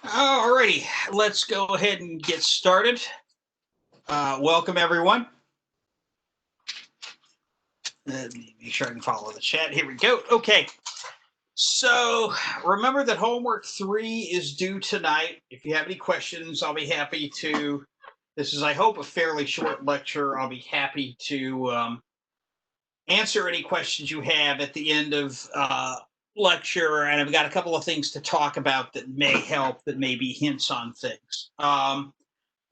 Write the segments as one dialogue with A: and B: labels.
A: Alrighty, let's go ahead and get started. Welcome, everyone. Let me make sure I can follow the chat. Here we go. Okay, so remember that homework 3 is due tonight. If you have any questions, I'll be happy to. This is, I hope, a fairly short lecture. I'll be happy to answer any questions you have at the end of lecture, and I've got a couple of things to talk about that may help, that may be hints on things.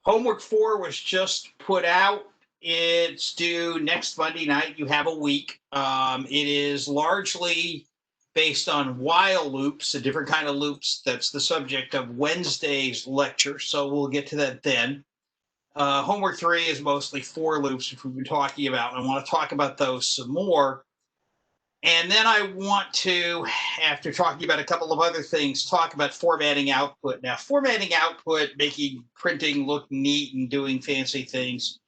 A: Homework 4 was just put out. It's due next Monday night. You have a week. It is largely based on while loops, a different kind of loops. That's the subject of Wednesday's lecture, so we'll get to that then. Homework 3 is mostly for loops, which we've been talking about, and I want to talk about those some more. And then I want to, after talking about a couple of other things, talk about formatting output. Now, formatting output, making printing look neat and doing fancy things,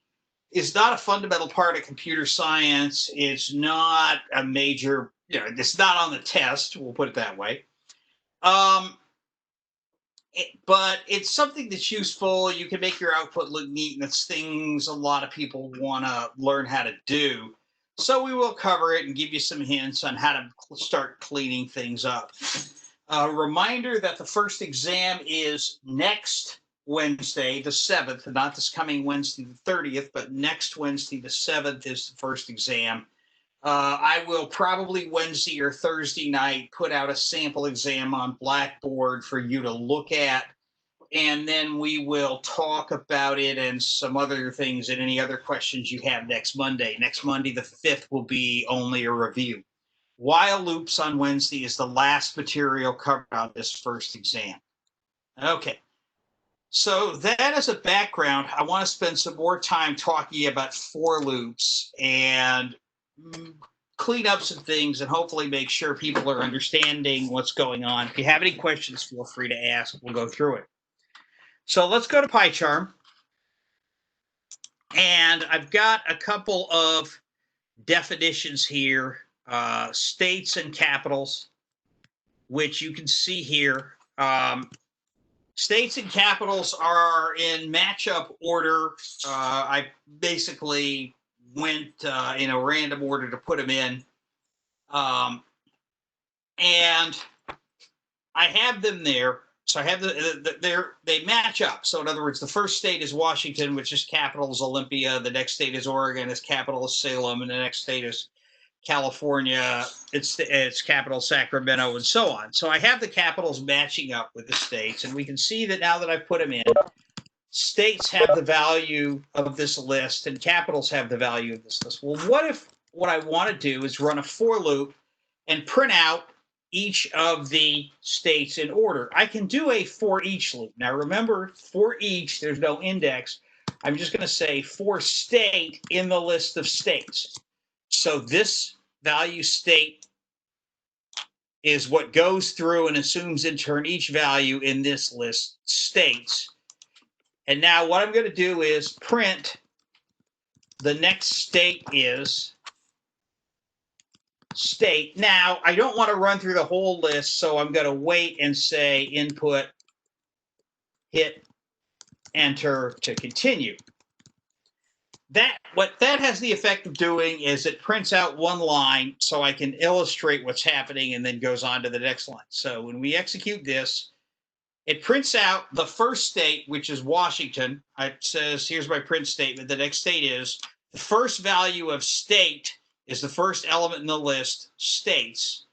A: is not a fundamental part of computer science. It's not a major, it's not on the test, we'll put it that way. But it's something that's useful. You can make your output look neat, and it's things a lot of people want to learn how to do. So we will cover it and give you some hints on how to start cleaning things up. A reminder that the first exam is next Wednesday, the 7th, not this coming Wednesday, the 30th, but next Wednesday, the 7th is the first exam. I will probably Wednesday or Thursday night put out a sample exam on Blackboard for you to look at, and then we will talk about it and some other things and any other questions you have next Monday. Next Monday, the 5th, will be only a review. While loops on Wednesday is the last material covered on this first exam. Okay. So that as a background, I want to spend some more time talking about for loops and clean up some things and hopefully make sure people are understanding what's going on. If you have any questions, feel free to ask. We'll go through it. So let's go to PyCharm. And I've got a couple of definitions here, states and capitals, which you can see here. States and capitals are in matchup order. I basically went in a random order to put them in. And I have them there. So I have they match up. So in other words, the first state is Washington, which is capital is Olympia. The next state is Oregon, its capital is Salem, and the next state is California, its capital Sacramento, and so on. So I have the capitals matching up with the states, and we can see that now that I've put them in, states have the value of this list, and capitals have the value of this list. Well, what if what I want to do is run a for loop and print out each of the states in order? I can do a for each loop. Now remember, for each, there's no index. I'm just going to say for state in the list of states. So this value state is what goes through and assumes in turn each value in this list states. And now what I'm going to do is print the next state is state. Now, I don't want to run through the whole list, so I'm going to wait and say input, hit enter to continue. What that has the effect of doing is it prints out one line so I can illustrate what's happening and then goes on to the next line. So when we execute this, it prints out the first state, which is Washington. It says, here's my print statement. The next state is the first value of state is the first element in the list, states.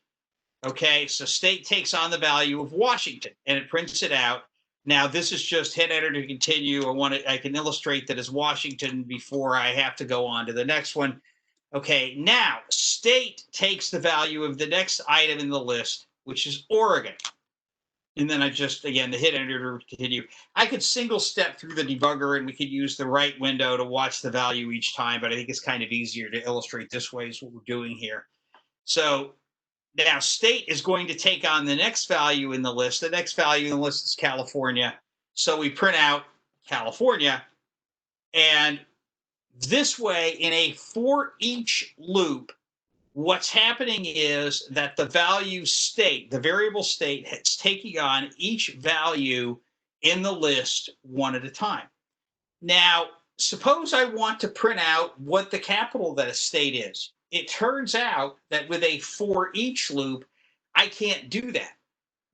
A: Okay, so state takes on the value of Washington, and it prints it out. Now, this is just hit enter to continue. I can illustrate that as Washington before I have to go on to the next one. Okay, now, state takes the value of the next item in the list, which is Oregon. And then I just, again, the hit enter to continue. I could single step through the debugger, and we could use the right window to watch the value each time, but I think it's kind of easier to illustrate this way is what we're doing here. So now state is going to take on the next value in the list. The next value in the list is California. So we print out California. And this way, in a for each loop, What's happening is that the value state, the variable state, is taking on each value in the list one at a time. Now, suppose I want to print out what the capital of that state is. It turns out that with a for each loop, I can't do that.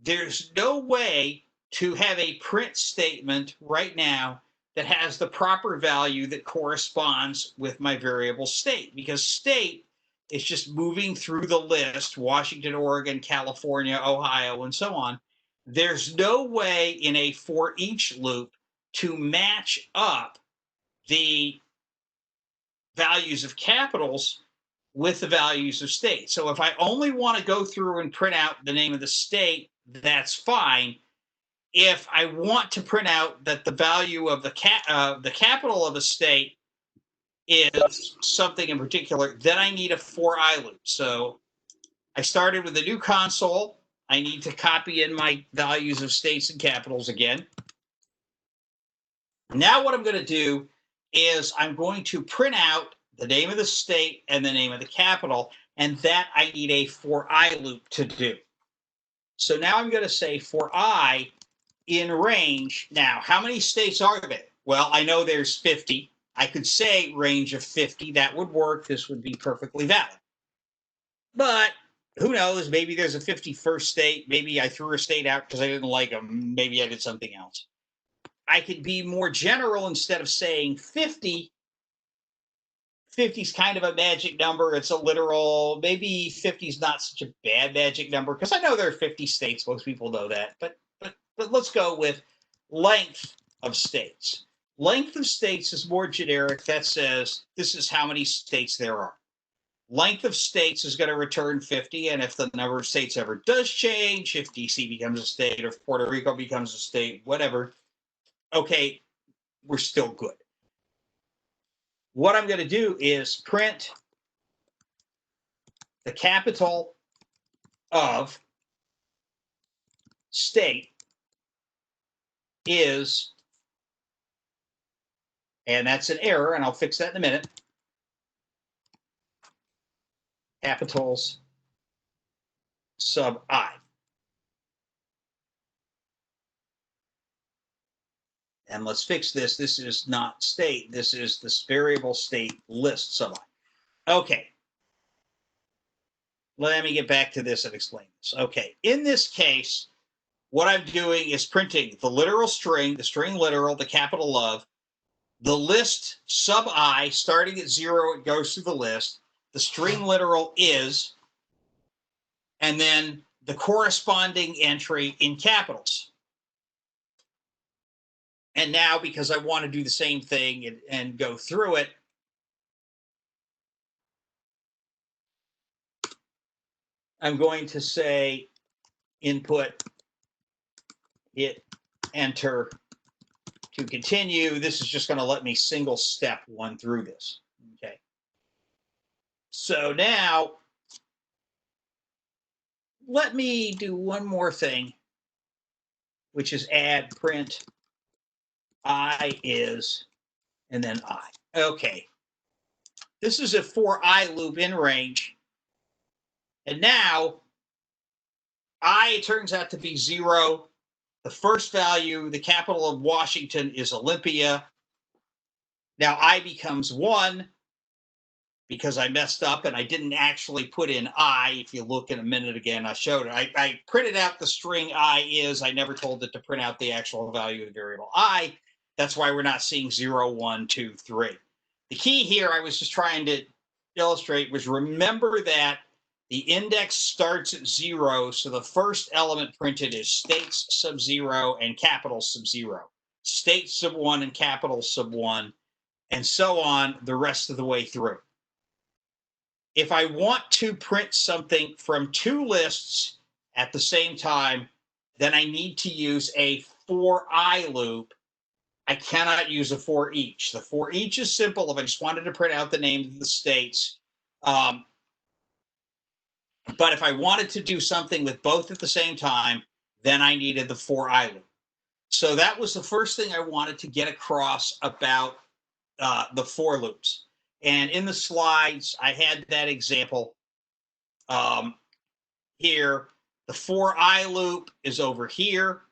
A: There's no way to have a print statement right now that has the proper value that corresponds with my variable state, because state is just moving through the list: Washington, Oregon, California, Ohio, and so on. There's no way in a for each loop to match up the values of capitals with the values of state. So if I only want to go through and print out the name of the state, that's fine. If I want to print out that the value of the capital of a state is something in particular, then I need a for I loop. So I started with a new console. I need to copy in my values of states and capitals again. Now what I'm going to do is I'm going to print out the name of the state and the name of the capital, and that I need a for I loop to do. So now I'm going to say for I in range. Now, how many states are there? Well, I know there's 50. I could say range of 50. That would work. This would be perfectly valid. But who knows? Maybe there's a 51st state. Maybe I threw a state out because I didn't like them. Maybe I did something else. I could be more general. Instead of saying 50, 50 is kind of a magic number. It's a literal. Maybe 50 is not such a bad magic number, because I know there are 50 states. Most people know that. But let's go with length of states. Length of states is more generic. That says this is how many states there are. Length of states is going to return 50. And if the number of states ever does change, if DC becomes a state, or if Puerto Rico becomes a state, whatever, okay, we're still good. What I'm going to do is print the capital of state is, and that's an error, and I'll fix that in a minute, capitals sub I. And let's fix this. This is not state. This is this variable state list sub I. Okay. Let me get back to this and explain this. Okay. In this case, what I'm doing is printing the literal string, the string literal, the capital of, the list sub I, starting at 0, it goes through the list. The string literal is, and then the corresponding entry in capitals. And now, because I want to do the same thing and go through it, I'm going to say input, hit enter to continue. This is just going to let me single step one through this. Okay. So now let me do one more thing, which is add print I is, and then I. Okay. This is a for I loop in range. And now I turns out to be 0. The first value, the capital of Washington, is Olympia. Now I becomes 1 because I messed up and I didn't actually put in I. If you look in a minute again, I showed it. I printed out the string I is. I never told it to print out the actual value of the variable I. That's why we're not seeing 0, 1, 2, 3. The key here I was just trying to illustrate was, remember that the index starts at 0, so the first element printed is states sub 0 and capital sub 0. States sub 1 and capital sub 1, and so on the rest of the way through. If I want to print something from 2 lists at the same time, then I need to use a for I loop. I cannot use a for each. The for each is simple if I just wanted to print out the names of the states. But if I wanted to do something with both at the same time, then I needed the for I loop. So that was the first thing I wanted to get across about the for loops. And in the slides, I had that example. here. The for I loop is over here.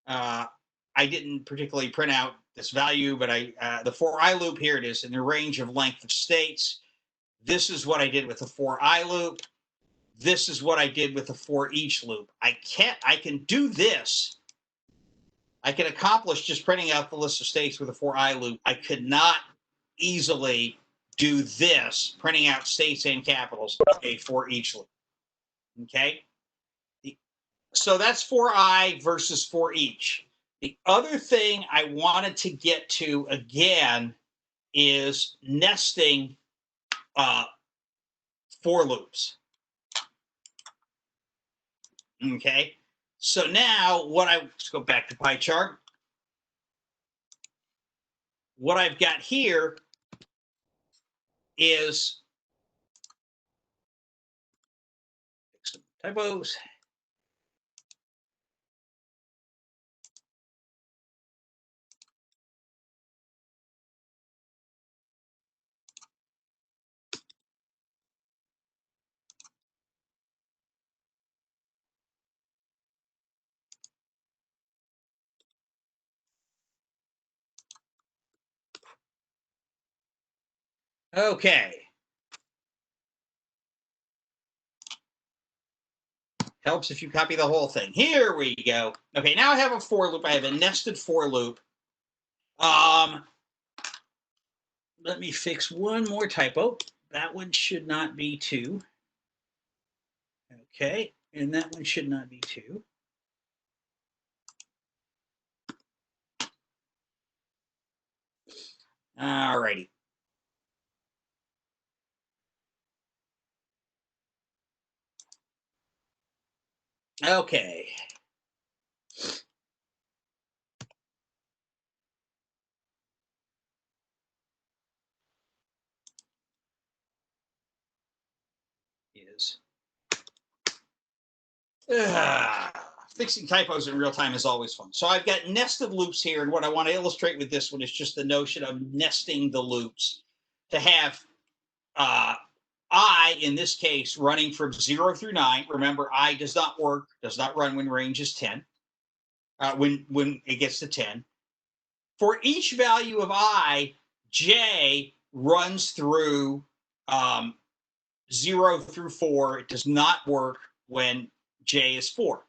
A: I didn't particularly print out this value, but the for I loop, here it is in the range of length of states. This is what I did with the for I loop. This is what I did with the for each loop. I can do this. I can accomplish just printing out the list of states with a for I loop. I could not easily do this, printing out states and capitals, okay, for each loop. Okay. So that's for I versus for each. The other thing I wanted to get to again is nesting for loops. Okay. So now let's go back to pie chart. What I've got here is some typos. Okay. Helps if you copy the whole thing. Here we go. Okay, now I have a for loop. I have a nested for loop. Let me fix one more typo. That one should not be 2. Okay, and that one should not be 2. All righty. Okay. Is fixing typos in real time is always fun. So I've got nested loops here, and what I want to illustrate with this one is just the notion of nesting the loops to have I, in this case, running from 0 through 9. Remember, I does not run when range is 10, when it gets to 10. For each value of I, J runs through 0 through 4. It does not work when J is 4.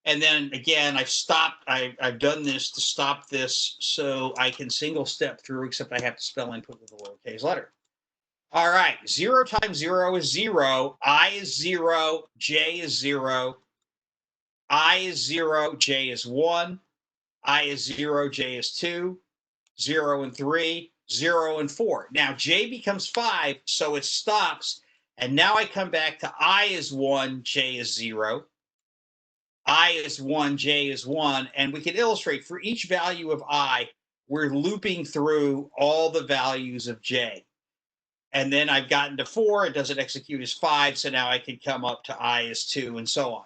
A: And then again, I've done this to stop this so I can single step through, except I have to spell input with a lowercase letter. All right, 0 times 0 is 0. I is 0. J is 0. I is 0. J is 1. I is 0. J is 2. 0 and 3. 0 and 4. Now, J becomes 5, so it stops. And now I come back to I is 1. J is 0. I is 1. J is 1. And we can illustrate for each value of I, we're looping through all the values of J. And then I've gotten to 4, it doesn't execute as 5, so now I can come up to I is 2, and so on.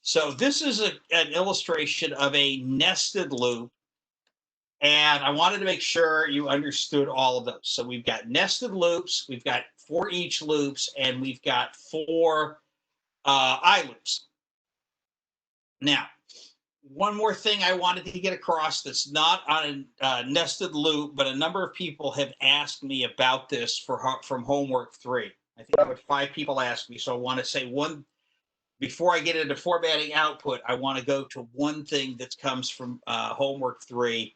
A: So this is an illustration of a nested loop, and I wanted to make sure you understood all of those. So we've got nested loops, we've got for each loops, and we've got for I loops. Now, one more thing I wanted to get across that's not on a nested loop, but a number of people have asked me about this from homework 3. I think I had 5 people ask me, so I want to say one before I get into formatting output. I want to go to one thing that comes from homework 3,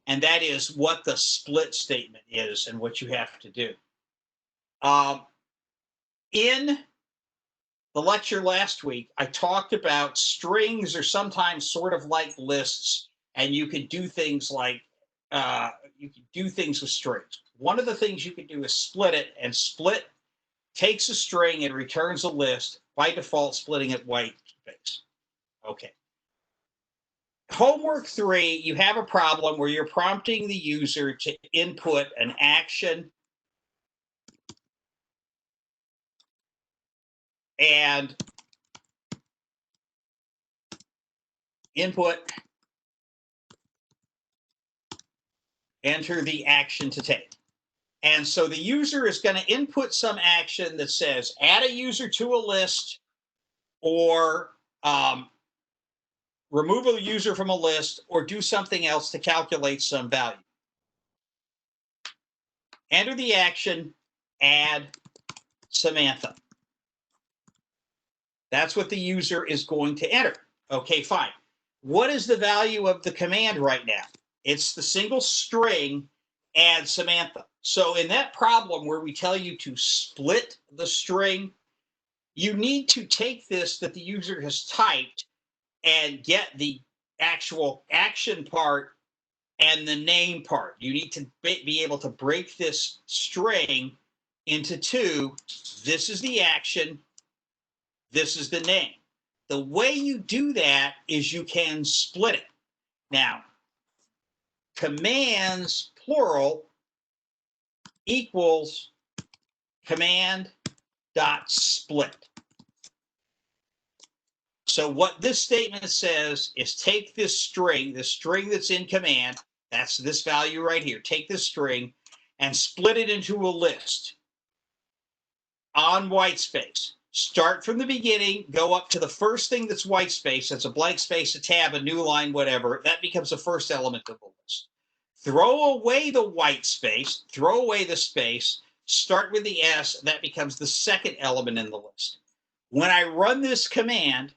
A: and that is what the split statement is and what you have to do. In the lecture last week, I talked about strings are sometimes sort of like lists, and you can do things like with strings. One of the things you can do is split it, and split takes a string and returns a list, by default splitting it white space. Okay. Homework 3, you have a problem where you're prompting the user to input an action and input, enter the action to take. And so the user is going to input some action that says add a user to a list or remove a user from a list or do something else to calculate some value. Enter the action, add Samantha. That's what the user is going to enter. Okay, fine. What is the value of the command right now? It's the single string, add Samantha. So in that problem where we tell you to split the string, you need to take this that the user has typed and get the actual action part and the name part. You need to be able to break this string into two. This is the action. This is the name. The way you do that is you can split it. Now, commands plural equals command dot split. So what this statement says is take this string that's in command, that's this value right here, take this string and split it into a list on white space. Start from the beginning, go up to the first thing that's white space. That's a blank space, a tab, a new line, whatever. That becomes the first element of the list. Throw away the white space, throw away the space, start with the S. That becomes the second element in the list. When I run this command,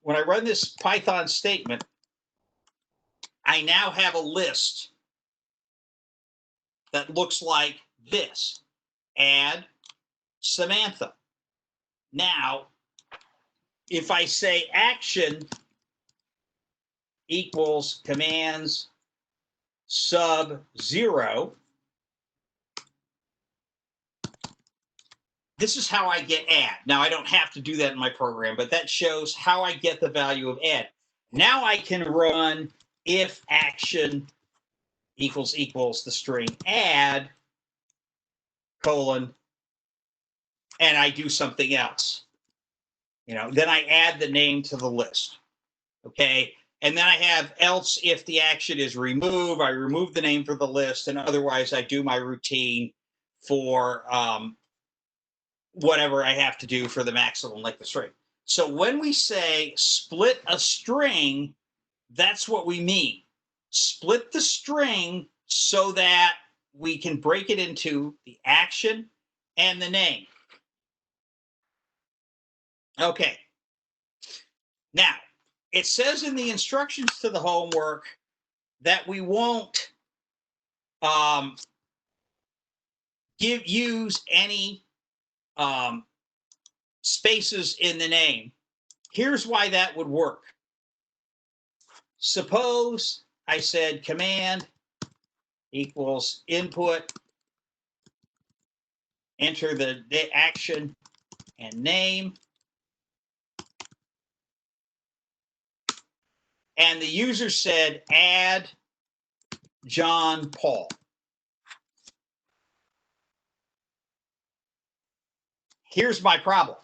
A: when I run this Python statement, I now have a list that looks like this. Add Samantha. Now, if I say action equals commands sub 0, this is how I get add. Now, I don't have to do that in my program, but that shows how I get the value of add. Now I can run if action equals the string add colon, and I do something else. Then I add the name to the list. Okay. And then I have else if the action is remove, I remove the name from the list, and otherwise I do my routine for whatever I have to do for the maximum length of string. So when we say split a string, that's what we mean. Split the string so that we can break it into the action and the name. Okay. Now, it says in the instructions to the homework that we won't use any spaces in the name. Here's why that would work. Suppose I said command equals input, enter the action and name, and the user said add John Paul. Here's my problem.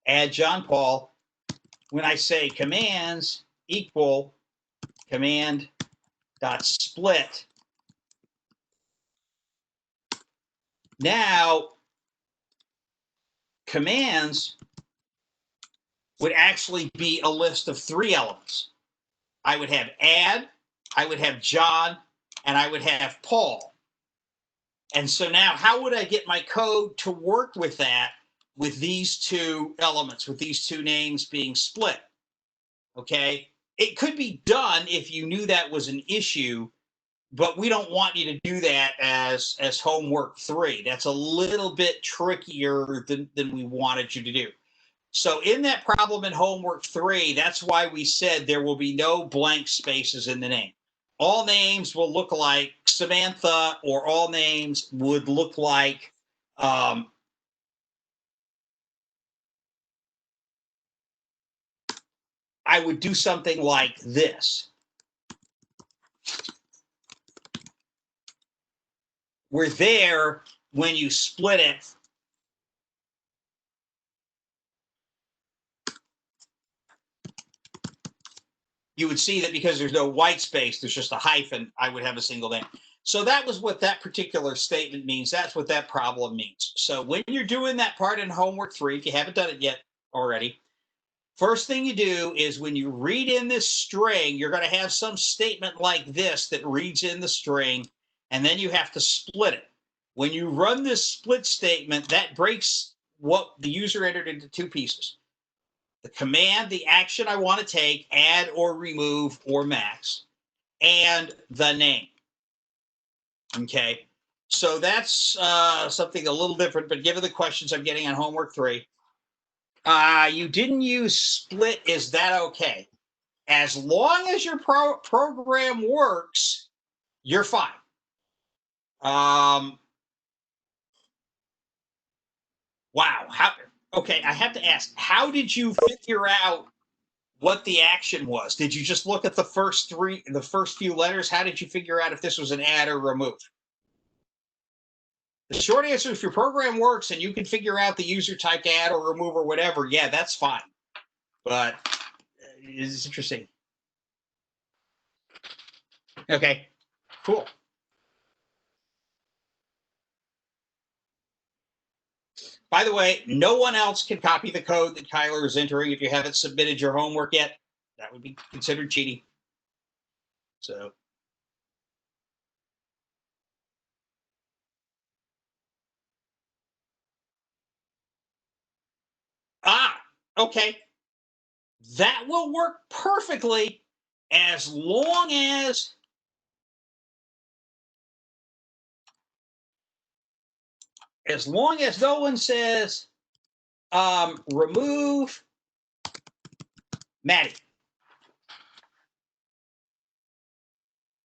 A: Add John Paul. When I say commands equal command dot split, now commands would actually be a list of 3 elements. I would have add, I would have John, and I would have Paul. And so now how would I get my code to work with that, with these 2 elements, with these 2 names being split? Okay. It could be done if you knew that was an issue, but we don't want you to do that as homework 3. That's a little bit trickier than we wanted you to do. So in that problem in homework 3, that's why we said there will be no blank spaces in the name. All names will look like Samantha, or all names would look like I would do something like this. Where there, when you split it, you would see that because there's no white space, there's just a hyphen, I would have a single name. So that was what that particular statement means. That's what that problem means. So when you're doing that part in homework 3, if you haven't done it yet already, first thing you do is when you read in this string, you're going to have some statement like this that reads in the string, and then you have to split it. When you run this split statement, that breaks what the user entered into 2 pieces. The command, the action I want to take, add or remove or max, and the name. Okay, so that's something a little different, but given the questions I'm getting on homework 3, you didn't use split. Is that okay? As long as your program works, you're fine. Wow. Okay, I have to ask, how did you figure out what the action was? Did you just look at the first few letters? How did you figure out if this was an add or remove? The short answer, if your program works and you can figure out the user type add or remove or whatever, yeah, that's fine. But it's interesting. Okay, cool. By the way, no one else can copy the code that Kyler is entering if you haven't submitted your homework yet. That would be considered cheating. So. Okay. That will work perfectly as long as no one says remove Maddie.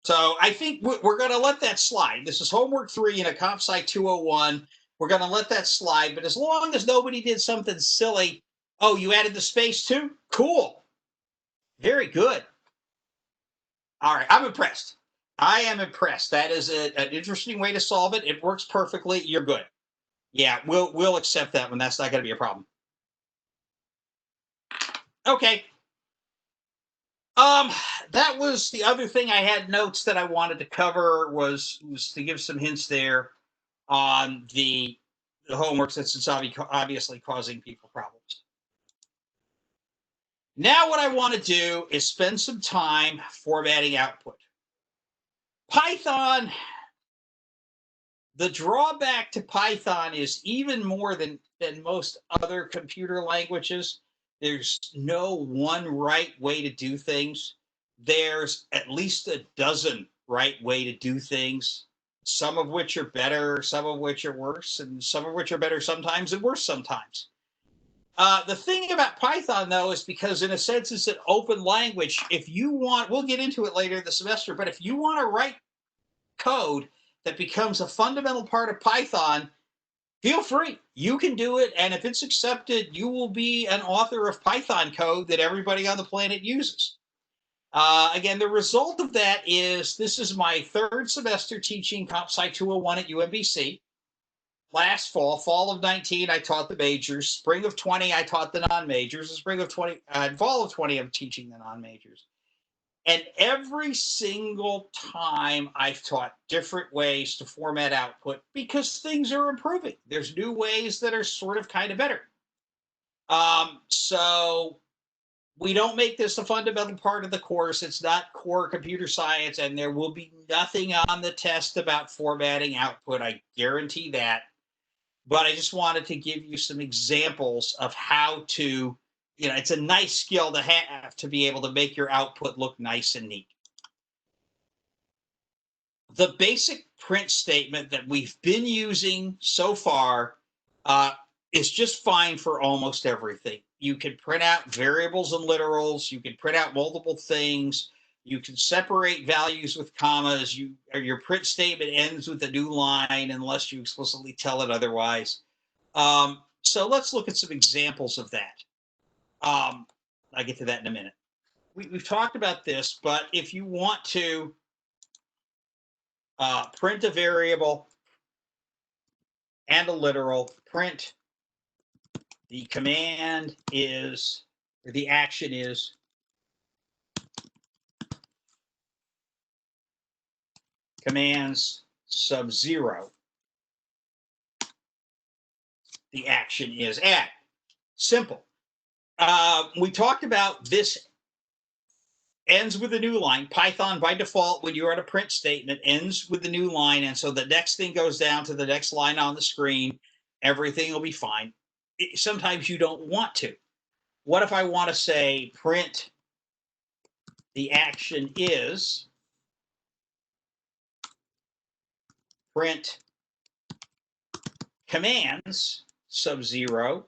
A: So I think we're going to let that slide. This is homework 3 in a comp sci 201. We're going to let that slide. But as long as nobody did something silly, oh, you added the space too? Cool. Very good. All right. I'm impressed. I am impressed. That is an interesting way to solve it. It works perfectly. You're good. Yeah, we'll accept that one. That's not going to be a problem. Okay. That was the other thing I had notes that I wanted to cover was to give some hints there on the homework since it's obviously causing people problems. Now what I want to do is spend some time formatting output. Python, the drawback to Python is even more than most other computer languages, there's no one right way to do things. There's at least a dozen right way to do things, some of which are better, some of which are worse, and some of which are better sometimes and worse sometimes. The thing about Python, though, is because in a sense it's an open language. If you want, we'll get into it later in the semester, but if you want to write code that becomes a fundamental part of Python, feel free. You can do it, and if it's accepted, you will be an author of Python code that everybody on the planet uses. Again, the result of that is this is my 3rd semester teaching Comp Sci 201 at UMBC. Last fall of 19, I taught the majors. Spring of 20, I taught the non-majors. The spring of 20, fall of 20, I'm teaching the non-majors. And every single time I've taught different ways to format output because things are improving. There's new ways that are sort of kind of better. So we don't make this a fundamental part of the course. It's not core computer science, and there will be nothing on the test about formatting output. I guarantee that. But I just wanted to give you some examples of how to, it's a nice skill to have to be able to make your output look nice and neat. The basic print statement that we've been using so far is just fine for almost everything. You can print out variables and literals. You can print out multiple things. You can separate values with commas. Your print statement ends with a new line unless you explicitly tell it otherwise. So let's look at some examples of that. I'll get to that in a minute. We've talked about this, but if you want to print a variable and a literal, print, the command is, or the action is commands sub 0, the action is add. Simple. We talked about this ends with a new line. Python, by default, when you're at a print statement, ends with the new line. And so the next thing goes down to the next line on the screen. Everything will be fine. Sometimes you don't want to. What if I want to say print the action is print commands sub 0,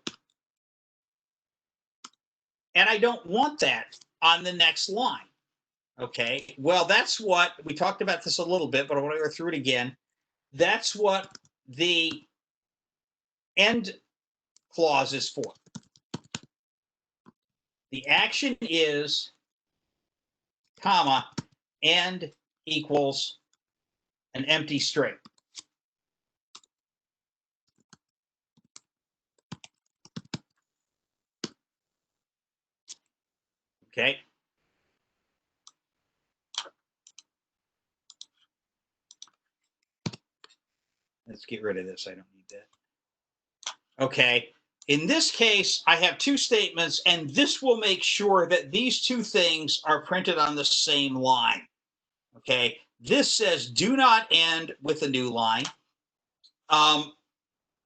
A: and I don't want that on the next line. Okay, well, that's what we talked about this a little bit, but I want to go through it again. That's what the end clause is for. The action is, comma, end equals an empty string. Okay. Let's get rid of this. I don't need that. Okay. In this case, I have two statements, and this will make sure that these two things are printed on the same line. Okay. This says do not end with a new line.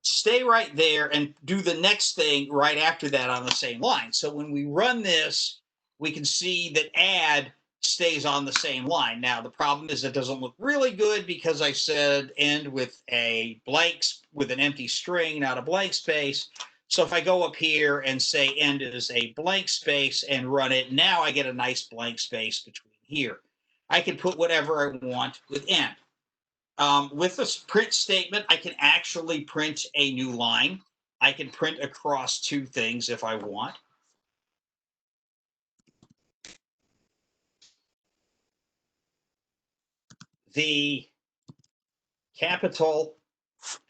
A: Stay right there and do the next thing right after that on the same line. So when we run this, we can see that add stays on the same line. Now, the problem is it doesn't look really good because I said end with a blank, with an empty string, not a blank space. So if I go up here and say end is a blank space and run it, now I get a nice blank space between here. I can put whatever I want with end. With this print statement, I can actually print a new line. I can print across two things if I want. The capital,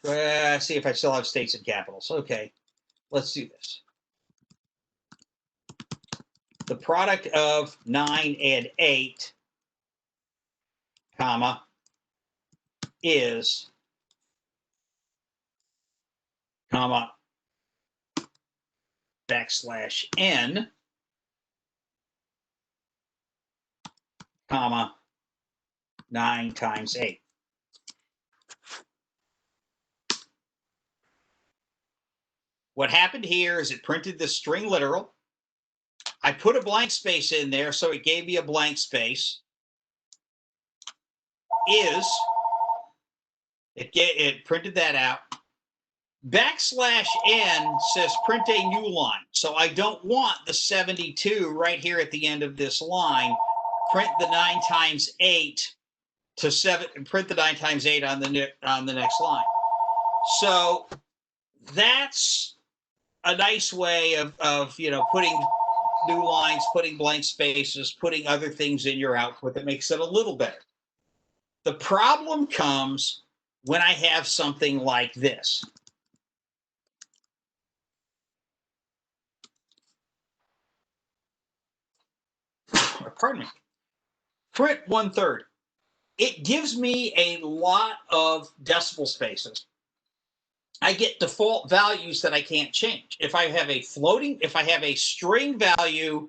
A: see if I still have states and capitals. Okay, let's do this. The product of 9 and 8, comma, is, comma, backslash n, comma, 9 times 8. What happened here is it printed the string literal. I put a blank space in there, so it gave me a blank space. Is, it printed that out. Backslash n says print a new line. So I don't want the 72 right here at the end of this line. Print the 9 times 8 to 7, print the 9 times 8 on the next line. So that's a nice way of putting new lines, putting blank spaces, putting other things in your output that makes it a little better. The problem comes when I have something like this. Pardon me. Print 1/3. It gives me a lot of decimal spaces. I get default values that I can't change. If I have a string value,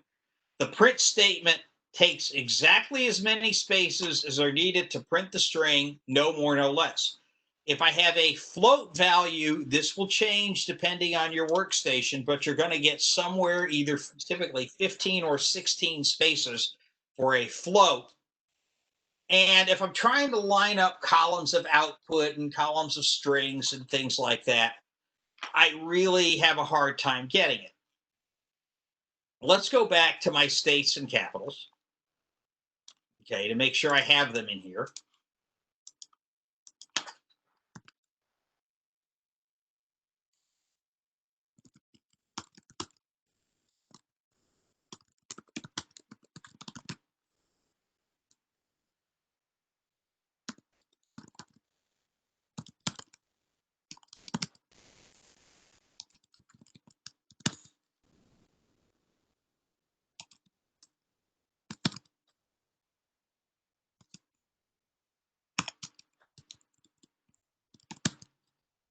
A: the print statement takes exactly as many spaces as are needed to print the string, no more, no less. If I have a float value, this will change depending on your workstation, but you're going to get somewhere either typically 15 or 16 spaces for a float. And if I'm trying to line up columns of output and columns of strings and things like that, I really have a hard time getting it. Let's go back to my states and capitals, okay, to make sure I have them in here.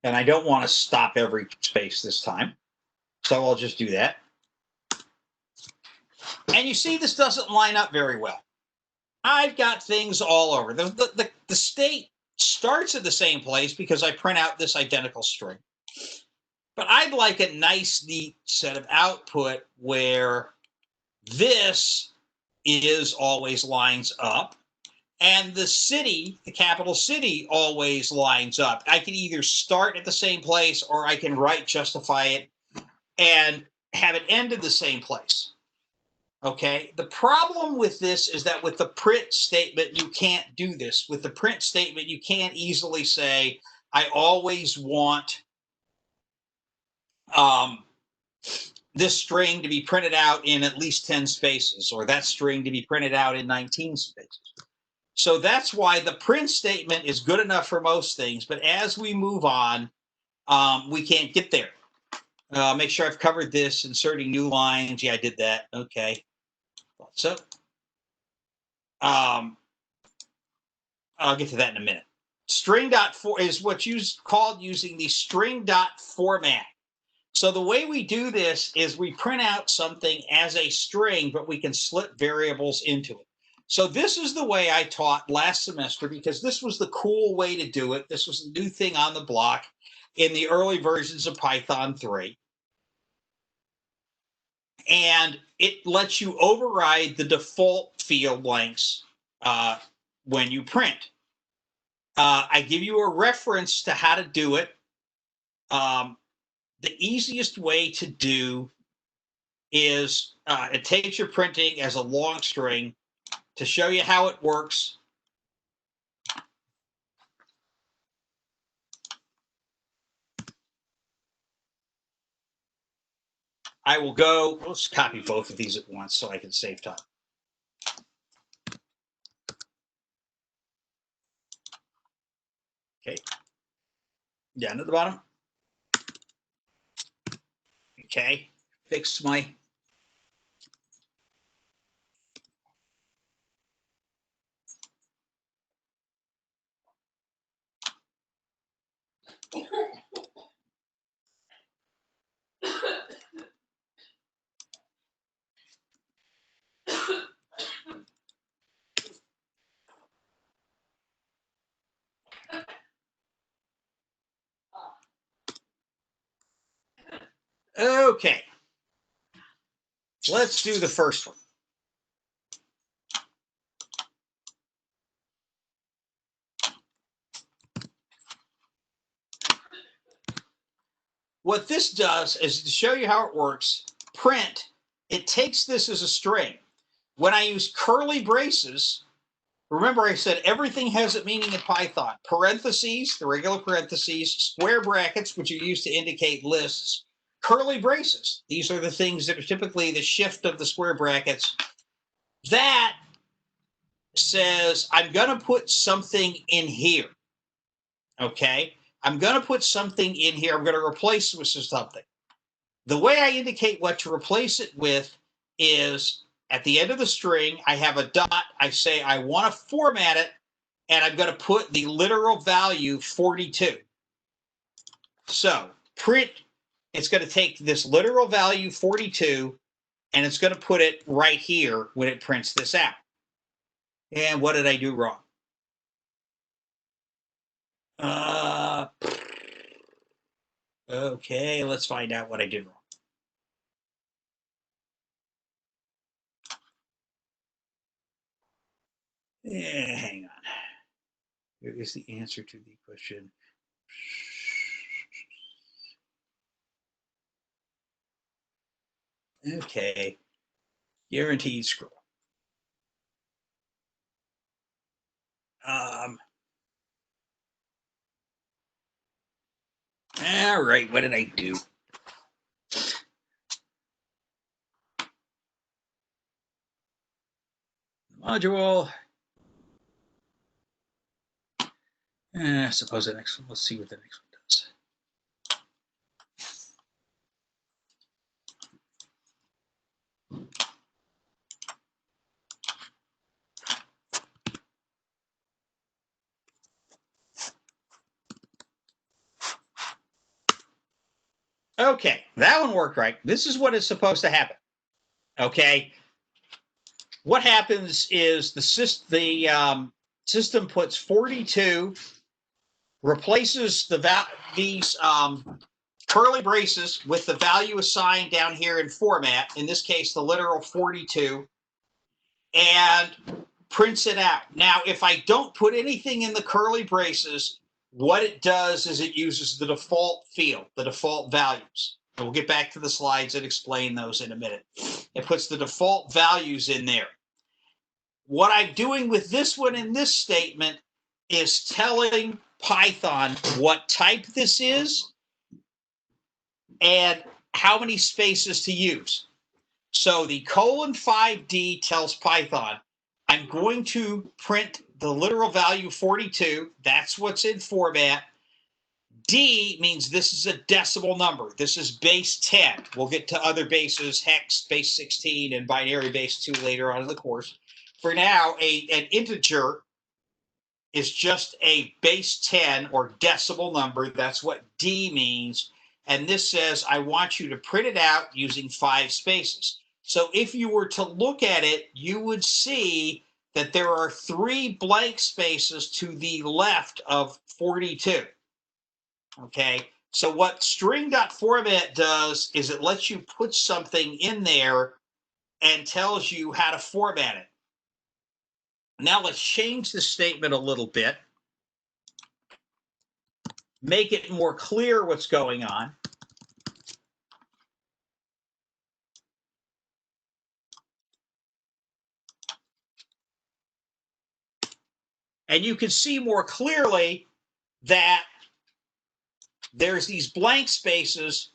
A: And I don't want to stop every space this time. So I'll just do that. And you see this doesn't line up very well. I've got things all over. The state starts at the same place because I print out this identical string. But I'd like a nice, neat set of output where this is always lines up, and the city, the capital city, always lines up. I can either start at the same place or I can justify it and have it end in the same place. Okay. The problem with this is that with the print statement, you can't do this. With the print statement, you can't easily say, I always want this string to be printed out in at least 10 spaces, or that string to be printed out in 19 spaces. So that's why the print statement is good enough for most things. But as we move on, we can't get there. Make sure I've covered this, inserting new lines. Yeah, I did that. Okay. So I'll get to that in a minute. String.for is what's called using the string.format. So the way we do this is we print out something as a string, but we can slip variables into it. So this is the way I taught last semester because this was the cool way to do it. This was the new thing on the block in the early versions of Python 3. And it lets you override the default field lengths when you print. I give you a reference to how to do it. The easiest way to do is it takes your printing as a long string. To show you how it works, I will go, let's copy both of these at once so I can save time. Okay, down to the bottom. Okay, fix my okay. Let's do the first one. What this does is to show you how it works. Print, it takes this as a string. When I use curly braces, remember I said everything has a meaning in Python. Parentheses, the regular parentheses, square brackets, which are used to indicate lists, curly braces. These are the things that are typically the shift of the square brackets. That says I'm going to put something in here. Okay? I'm going to put something in here. I'm going to replace it with something. The way I indicate what to replace it with is at the end of the string, I have a dot. I say I want to format it, and I'm going to put the literal value 42. So print, it's going to take this literal value 42, and it's going to put it right here when it prints this out. And what did I do wrong? Okay, let's find out what I did wrong. Hang on. Here is the answer to the question. Okay. Guaranteed scroll. All right, what did I do? Module. I suppose the next one, let's see what the next one does. Okay, that one worked right. This is what is supposed to happen. Okay, what happens is the system puts 42, replaces these curly braces with the value assigned down here in format, in this case, the literal 42, and prints it out. Now, if I don't put anything in the curly braces, what it does is it uses the default field, the default values. And we'll get back to the slides and explain those in a minute. It puts the default values in there. What I'm doing with this one in this statement is telling Python what type this is and how many spaces to use. So the :5D tells Python, I'm going to print the literal value 42. That's what's in format. D means this is a decimal number. This is base 10. We'll get to other bases, hex, base 16, and binary base 2 later on in the course. For now, an integer is just a base 10 or decimal number. That's what D means. And this says, I want you to print it out using 5 spaces. So if you were to look at it, you would see that there are 3 blank spaces to the left of 42. Okay, so what string.format does is it lets you put something in there and tells you how to format it. Now let's change the statement a little bit, make it more clear what's going on. And you can see more clearly that there's these blank spaces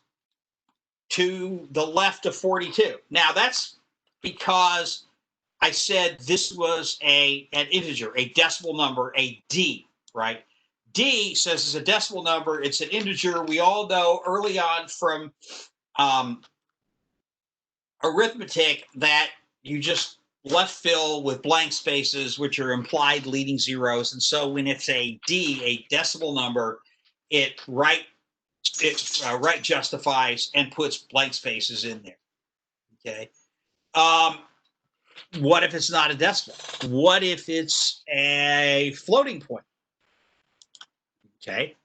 A: to the left of 42. Now that's because I said this was an integer, a decimal number, a D, right? D says it's a decimal number. It's an integer. We all know early on from arithmetic that you just left fill with blank spaces, which are implied leading zeros. And so when it's a D, a decimal number, it right justifies and puts blank spaces in there. Okay. What if it's not a decimal? What if it's a floating point? Okay.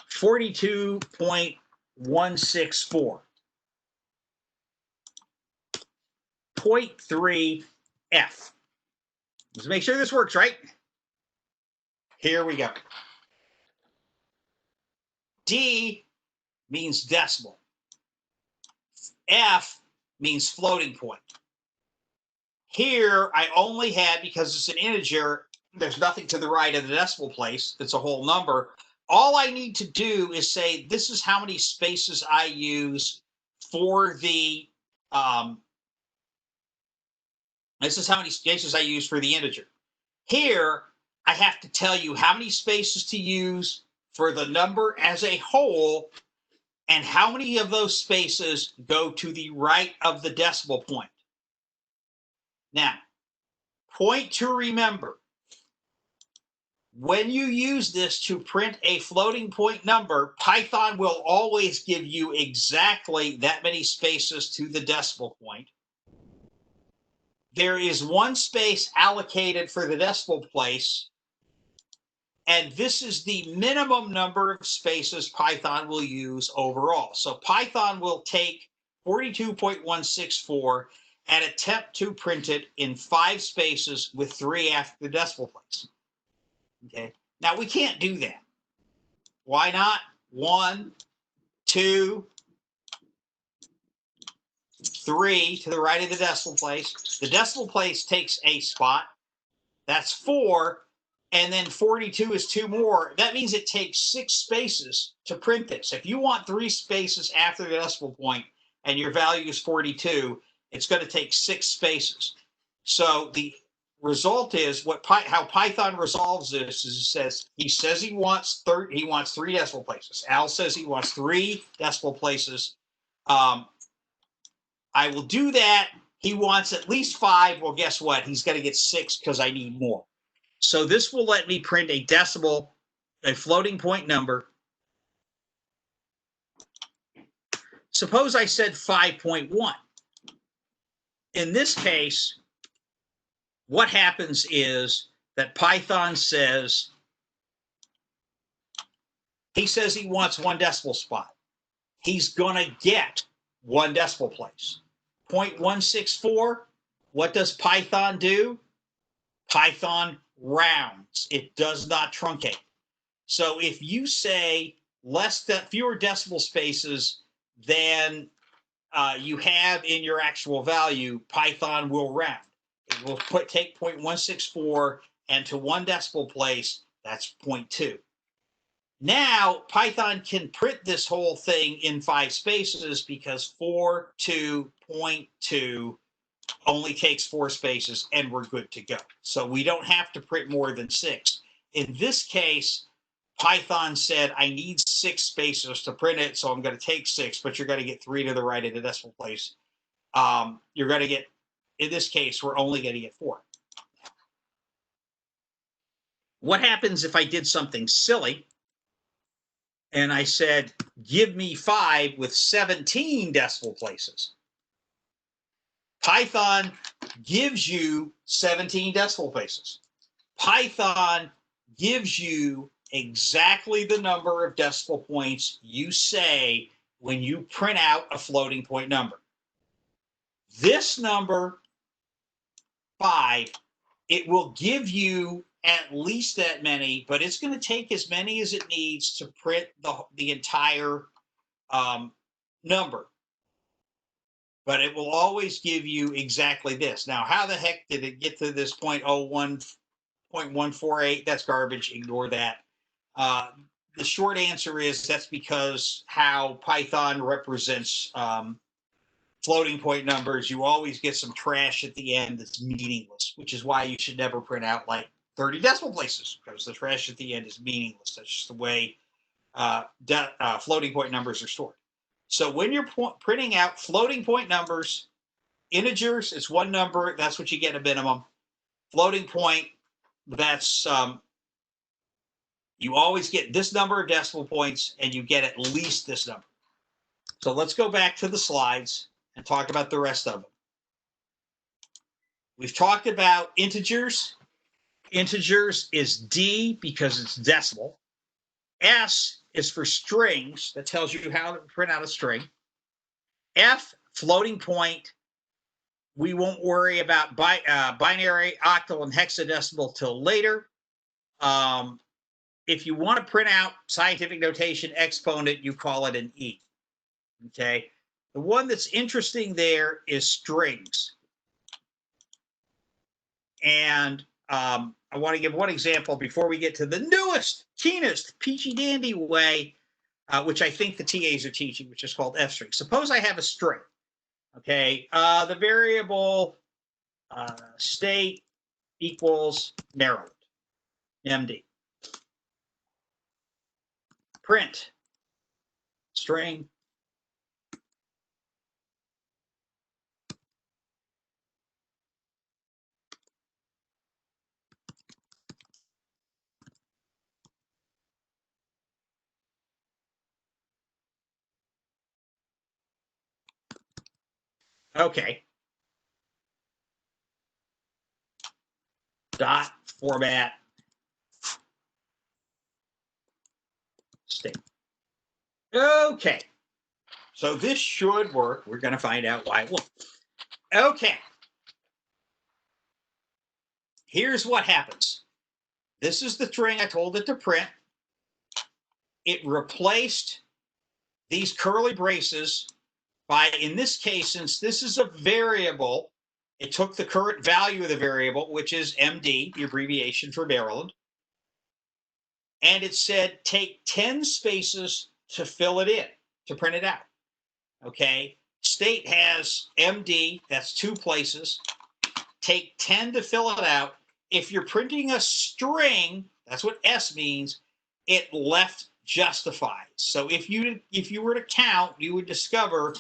A: 42.164. 0.3 F. Let's make sure this works, right? Here we go. D means decimal. F means floating point. Here, I only had, because it's an integer, there's nothing to the right of the decimal place. It's a whole number. All I need to do is say, this is how many spaces I use for the, this is how many spaces I use for the integer. Here, I have to tell you how many spaces to use for the number as a whole, and how many of those spaces go to the right of the decimal point. Now, point to remember, when you use this to print a floating point number, Python will always give you exactly that many spaces to the decimal point. There is 1 space allocated for the decimal place, and this is the minimum number of spaces Python will use overall. So Python will take 42.164 and attempt to print it in 5 spaces with 3 after the decimal place. Okay. Now we can't do that. Why not? 1, 2, 3 to the right of the decimal place. The decimal place takes a spot. That's 4. And then 42 is 2 more. That means it takes 6 spaces to print this. If you want 3 spaces after the decimal point and your value is 42, it's going to take 6 spaces. So the result is how Python resolves this is he says he wants 3 decimal places. Al says he wants 3 decimal places. I will do that. He wants at least 5. Well, guess what? He's going to get 6 because I need more. So this will let me print a decimal, a floating point number suppose I said 5.1. In this case, what happens is that Python says, he wants 1 decimal spot. He's going to get 1 decimal place. 0.164, what does Python do? Python rounds. It does not truncate. So if you say fewer decimal spaces than you have in your actual value, Python will round. It will take 0.164 and to 1 decimal place, that's 0.2. Now, Python can print this whole thing in 5 spaces because 4.2.2 only takes 4 spaces and we're good to go. So we don't have to print more than 6. In this case, Python said, I need 6 spaces to print it, so I'm going to take 6, but you're going to get 3 to the right of the decimal place. You're going to get, in this case, we're only going to get 4. What happens if I did something silly and I said, give me 5 with 17 decimal places? Python gives you 17 decimal places. Python gives you exactly the number of decimal points you say when you print out a floating point number. This number, 5, it will give you at least that many, but it's going to take as many as it needs to print the entire number. But it will always give you exactly this. Now, how the heck did it get to this 0.148? That's garbage. Ignore that. The short answer is that's because how Python represents floating point numbers. You always get some trash at the end that's meaningless, which is why you should never print out like 30 decimal places, because the trash at the end is meaningless. That's just the way floating point numbers are stored. So when you're printing out floating point numbers, integers, it's 1 number. That's what you get a minimum. Floating point, that's you always get this number of decimal points, and you get at least this number. So let's go back to the slides and talk about the rest of them. We've talked about integers. Integers is D because it's decimal. S is for strings. That tells you how to print out a string. F, floating point. We won't worry about binary, octal, and hexadecimal till later. If you want to print out scientific notation exponent, you call it an E. Okay. The one that's interesting there is strings. And I want to give one example before we get to the newest, keenest, peachy dandy way, which I think the TAs are teaching, which is called F string. Suppose I have a string. Okay. The variable state equals Maryland, MD. Print string. Okay. Dot format state. Okay. So this should work. We're going to find out why it won't. Okay. Here's what happens. This is the string I told it to print. It replaced these curly braces by, in this case, since this is a variable, it took the current value of the variable, which is MD, the abbreviation for Maryland, and it said take 10 spaces to fill it in, to print it out. Okay, state has MD, that's 2 places. Take 10 to fill it out. If you're printing a string, that's what S means, it left justified. So if you were to count, you would discover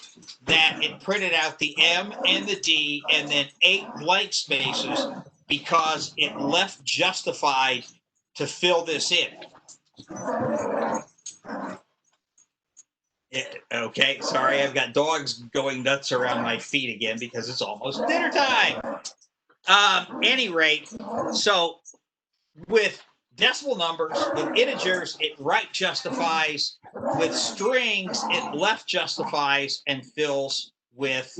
A: that it printed out the M and the D and then 8 blank spaces because it left justified to fill this in. Okay, sorry, I've got dogs going nuts around my feet again because it's almost dinner time. Any rate, so with decimal numbers, with integers, it right justifies. With strings, it left justifies and fills with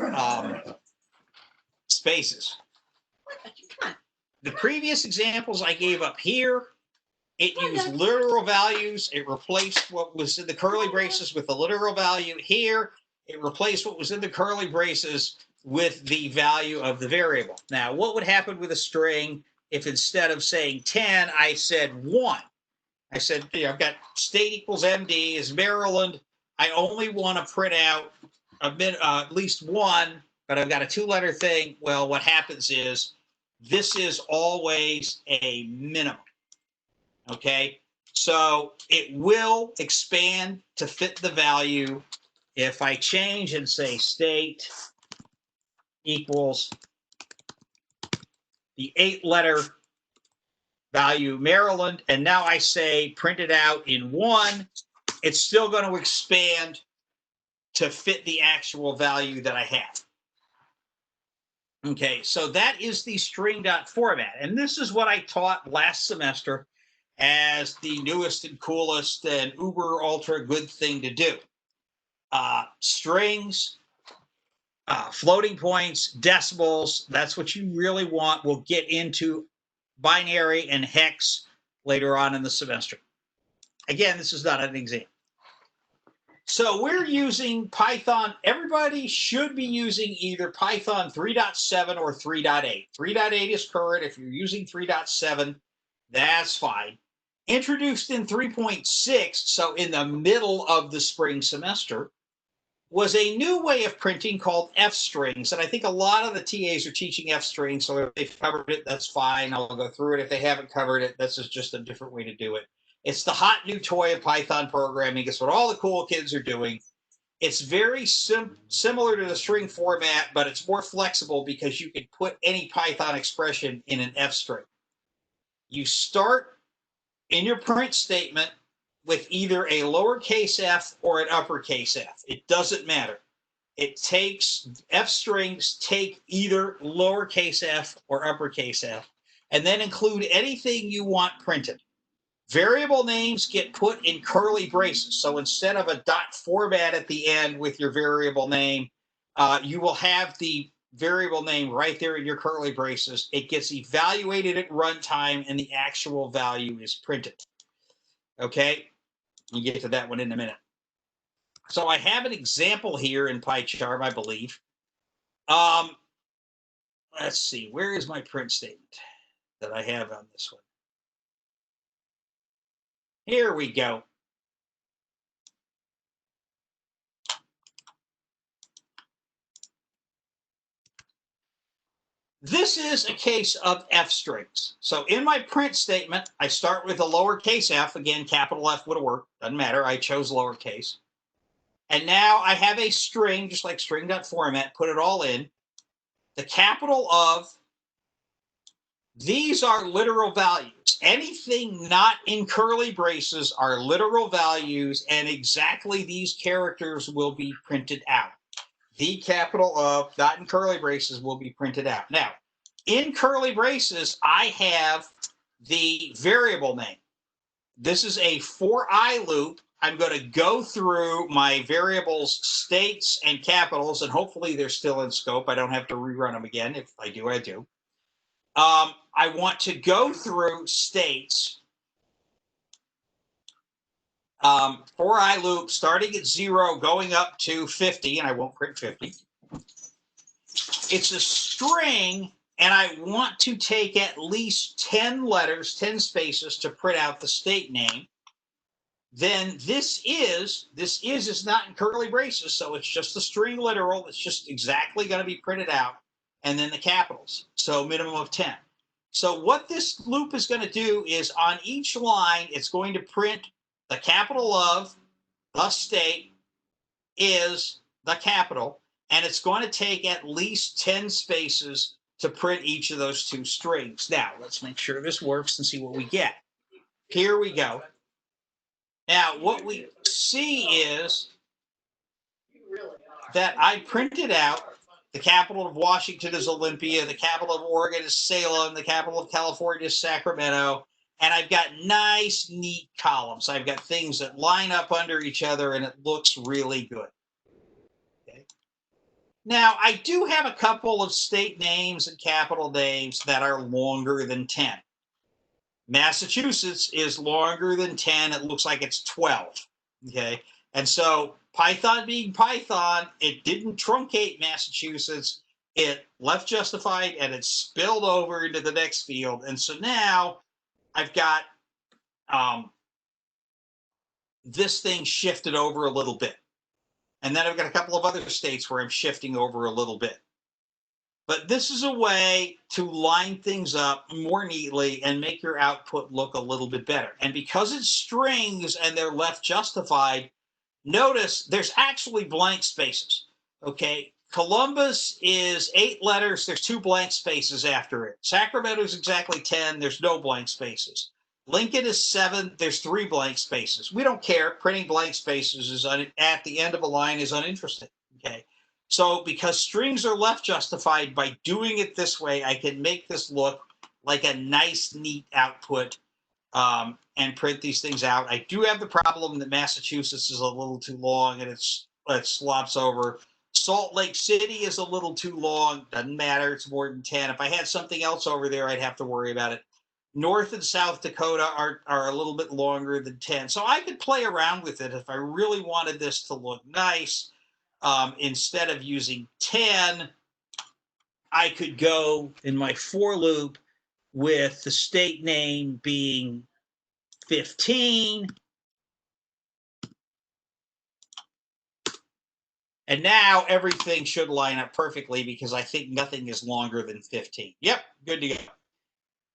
A: spaces. The previous examples I gave up here, it used literal values. It replaced what was in the curly braces with the literal value. Here, it replaced what was in the curly braces with the value of the variable. Now, what would happen with a string if instead of saying 10, I said 1? I said, I've got state equals MD is Maryland. I only want to print out at least 1, but I've got a 2-letter thing. Well, what happens is this is always a minimum. Okay, so it will expand to fit the value. If I change and say state equals the 8-letter value Maryland, and now I say print it out in 1, it's still going to expand to fit the actual value that I have. Okay, so that is the string dot format, and this is what I taught last semester as the newest and coolest and uber ultra good thing to do. Strings, floating points, decimals, that's what you really want. We'll get into binary and hex later on in the semester. Again, this is not an exam. So we're using Python. Everybody should be using either Python 3.7 or 3.8. 3.8 is current. If you're using 3.7, that's fine. Introduced in 3.6, so in the middle of the spring semester, was a new way of printing called F-strings. And I think a lot of the TAs are teaching F-strings, so if they've covered it, that's fine. I'll go through it. If they haven't covered it, this is just a different way to do it. It's the hot new toy of Python programming. It's what all the cool kids are doing. It's very similar to the string format, but it's more flexible because you can put any Python expression in an F-string. You start in your print statement with either a lowercase f or an uppercase f. It doesn't matter. It takes F-strings, take either lowercase f or uppercase f, and then include anything you want printed. Variable names get put in curly braces. So instead of a dot format at the end with your variable name, you will have the variable name right there in your curly braces. It gets evaluated at runtime, and the actual value is printed. Okay, we'll get to that one in a minute. So I have an example here in PyCharm, I believe. Let's see, where is my print statement that I have on this one? Here we go. This is a case of F-strings. So in my print statement, I start with a lowercase f. Again, capital F would have worked. Doesn't matter. I chose lowercase. And now I have a string, just like string.format, put it all in. The capital of, these are literal values. Anything not in curly braces are literal values, and exactly these characters will be printed out. The capital of, not in curly braces, will be printed out. Now, in curly braces, I have the variable name. This is a for I loop. I'm going to go through my variables, states, and capitals, and hopefully they're still in scope. I don't have to rerun them again. If I do, I do. I want to go through states. For I loop, starting at 0, going up to 50, and I won't print 50. It's a string, and I want to take at least 10 letters, 10 spaces to print out the state name. Then this is not in curly braces, so it's just a string literal. It's just exactly going to be printed out, and then the capitals, so minimum of 10. So what this loop is going to do is on each line, it's going to print the capital of the state is the capital, and it's going to take at least 10 spaces to print each of those two strings. Now, let's make sure this works and see what we get. Here we go. Now, what we see is that I printed out. The capital of Washington is Olympia. The capital of Oregon is Salem. The capital of California is Sacramento. And I've got nice, neat columns. I've got things that line up under each other, and it looks really good. Okay. Now, I do have a couple of state names and capital names that are longer than 10. Massachusetts is longer than 10. It looks like it's 12. Okay. And so Python being Python, it didn't truncate Massachusetts. It left justified and it spilled over into the next field. And so now I've got this thing shifted over a little bit. And then I've got a couple of other states where I'm shifting over a little bit. But this is a way to line things up more neatly and make your output look a little bit better. And because it's strings and they're left justified, notice there's actually blank spaces. Okay, Columbus is 8 letters. There's 2 blank spaces after it. Sacramento is exactly 10. There's no blank spaces. Lincoln is 7. There's 3 blank spaces. We don't care. Printing blank spaces is at the end of a line is uninteresting. Okay. So because strings are left justified, by doing it this way, I can make this look like a nice, neat output and print these things out. I do have the problem that Massachusetts is a little too long and it slops over. Salt Lake City is a little too long. Doesn't matter. It's more than 10. If I had something else over there, I'd have to worry about it. North and South Dakota are a little bit longer than 10. So I could play around with it if I really wanted this to look nice. Instead of using 10, I could go in my for loop with the state name being 15. And now everything should line up perfectly because I think nothing is longer than 15. Yep, good to go.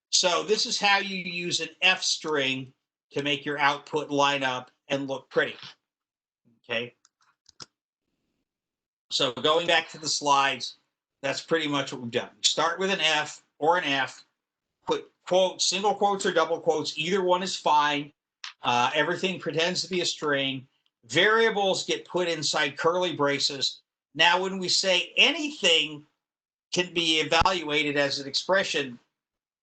A: So this is how you use an F string to make your output line up and look pretty. Okay. So going back to the slides, that's pretty much what we've done. Start with an F or an F, put quotes, single quotes or double quotes. Either one is fine. Everything pretends to be a string. Variables get put inside curly braces. Now, when we say anything can be evaluated as an expression,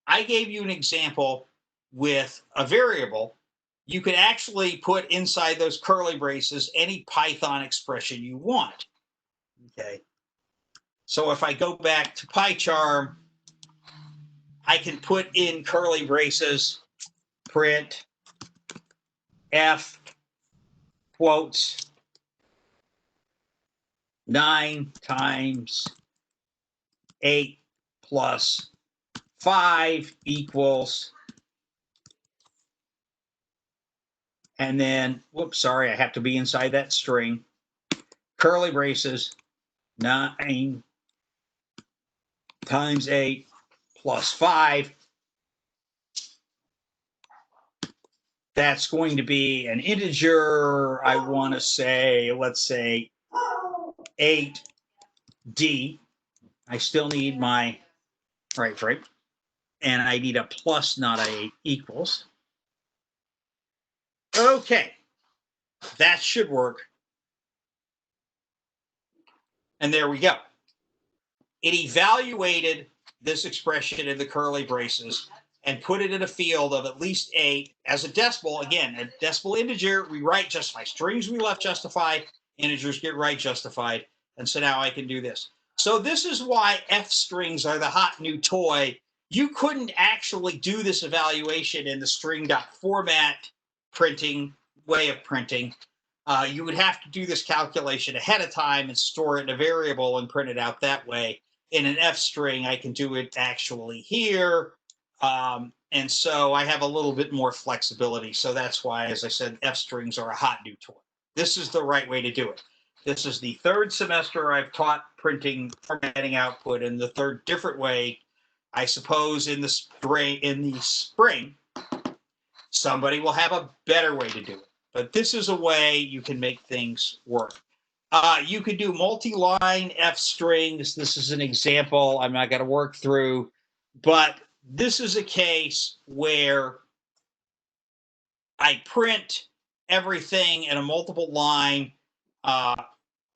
A: I gave you an example with a variable. You could actually put inside those curly braces any Python expression you want. Okay. So if I go back to PyCharm, I can put in curly braces, print F quotes 9 times 8 plus 5 equals, and then, whoops, sorry, I have to be inside that string, curly braces, 9 times 8 plus 5. That's going to be an integer. I want to say, let's say 8D. I still need my, right. And I need a plus, not a equals. Okay. That should work. And there we go. It evaluated this expression in the curly braces and put it in a field of at least 8 as a decimal. Again, a decimal integer, we write justified. Strings we left justified, integers get right justified. And so now I can do this. So this is why F strings are the hot new toy. You couldn't actually do this evaluation in the string.format printing way of printing. You would have to do this calculation ahead of time and store it in a variable and print it out that way. In an F string, I can do it actually here. And so I have a little bit more flexibility. So that's why, as I said, F strings are a hot new toy. This is the right way to do it. This is the 3rd semester I've taught printing formatting output in the 3rd different way. I suppose in the spring, somebody will have a better way to do it. But this is a way you can make things work. You could do multi-line F strings. This is an example I'm not going to work through, but this is a case where I print everything in a multiple line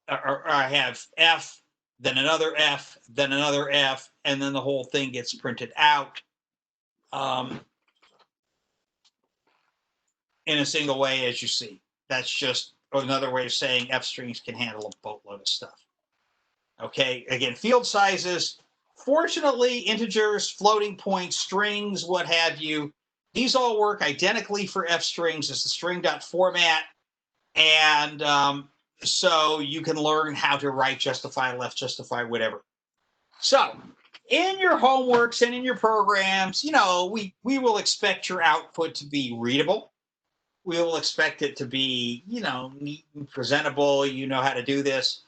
A: or I have F, then another F, then another F, and then the whole thing gets printed out in a single way, as you see. That's just another way of saying F strings can handle a boatload of stuff. Okay, again, field sizes. Fortunately, integers, floating points, strings, what have you, these all work identically for F strings as the string.format. And so you can learn how to right justify, left justify, whatever. So in your homeworks and in your programs, we will expect your output to be readable. We will expect it to be, neat and presentable. You know how to do this,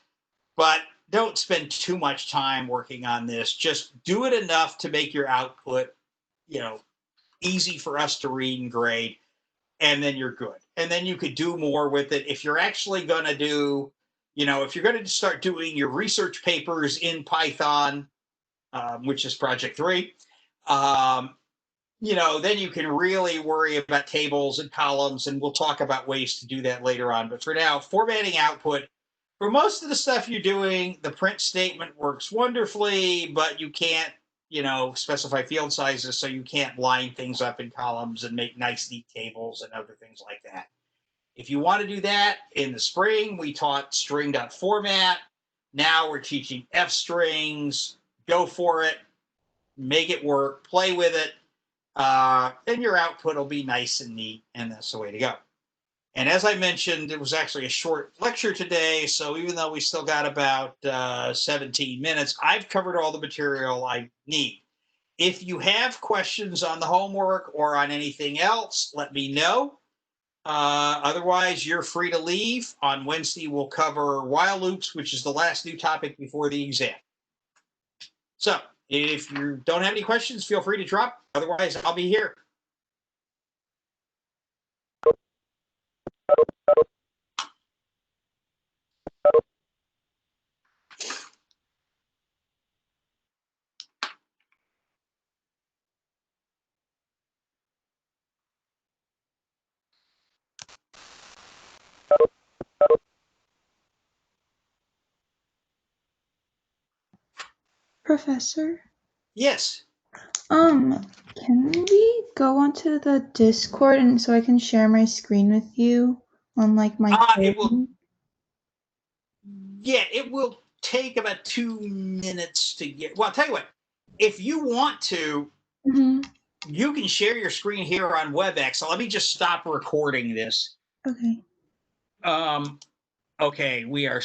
A: but don't spend too much time working on this. Just do it enough to make your output, easy for us to read and grade, and then you're good. And then you could do more with it. If you're actually going to do, if you're going to start doing your research papers in Python, which is project 3, then you can really worry about tables and columns, and we'll talk about ways to do that later on. But for now, formatting output, for most of the stuff you're doing, the print statement works wonderfully, but you can't, specify field sizes, so you can't line things up in columns and make nice, neat tables and other things like that. If you want to do that, in the spring, we taught string.format. Now we're teaching F strings. Go for it. Make it work. Play with it. Then your output will be nice and neat, and that's the way to go. And as I mentioned, it was actually a short lecture today, so even though we still got about 17 minutes, I've covered all the material I need. If you have questions on the homework or on anything else, let me know. Otherwise, you're free to leave. On Wednesday, we'll cover while loops, which is the last new topic before the exam. So if you don't have any questions, feel free to drop. Otherwise, I'll be here.
B: Professor?
A: Yes.
B: Can we go onto the Discord and so I can share my screen with you on like my phone?
A: It will take about 2 minutes to get. Well, I'll tell you what. If you want to, you can share your screen here on WebEx. So let me just stop recording this.
B: Okay.
A: Okay, we are